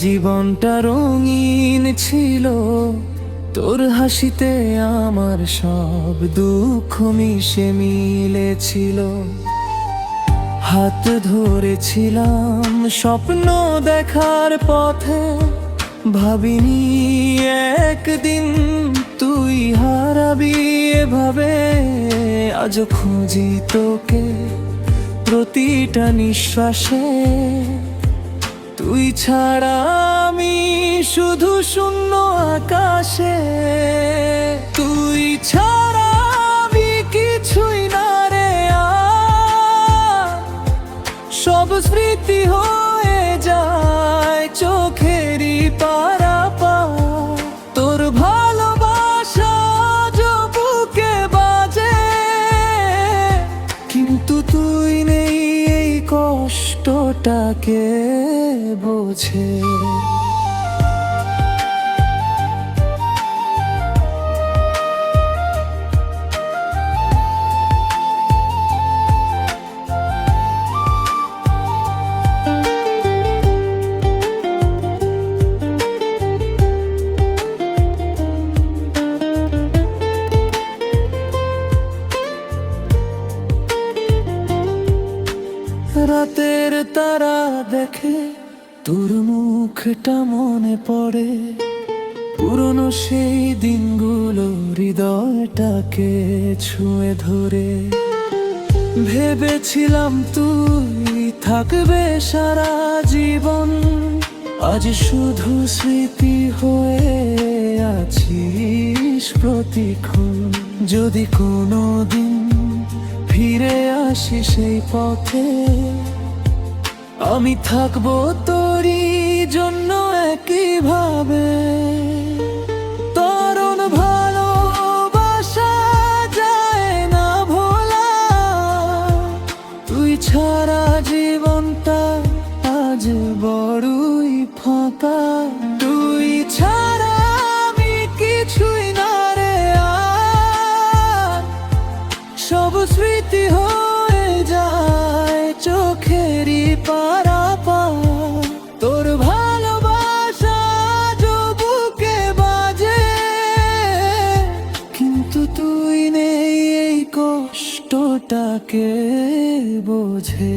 জীবনটা রঙিন ছিল, তোর হাসিতে আমার সব দুঃখ মিশে মিলেছিল। হাত ধরেছিলাম স্বপ্ন দেখার পথে, ভাবিনি একদিন তুই হারাবি এভাবে। আজ খুঁজি তোকে প্রতিটা নিঃশ্বাসে, তুই ছাড়া আমি শুধু শূন্য আকাশে। তুই ছাড়া আমি কিছুই না রে আর, সব স্মৃতি হয়ে যায় চোখেরই পারাপার। তোর ভালোবাসা আজও বুকে বাজে, কিন্তু তুই নেই এই কষ্টটাকে বোঝে। রাতের তারা দেখে তোর মুখটা মনে পড়ে, পুরনো সেই দিনগুলো হৃদয়টাকে ছুঁয়ে ধরে। ভেবেছিলাম তুই থাকবে সারা জীবন, আজ শুধু স্মৃতি হয়ে আছিস প্রতিক্ষণ। যদি কোনোদিন ফিরে আসি সেই পথে, আমি থাকবো তোরই জন্য একইভাবে। তরুণ ভালোবাসা যায় না ভোলা, তুই ছাড়া জীবনটা আজ বড়ই ফাঁকা। তুই ছাড়া আমি কিছুই না রে আর, সব স্মৃতি হয়ে যায় চোখেরই পারাপার। তোর ভালোবাসা আজও বুকে বাজে, কিন্তু তুই নেই এই কষ্টটাকে বোঝে।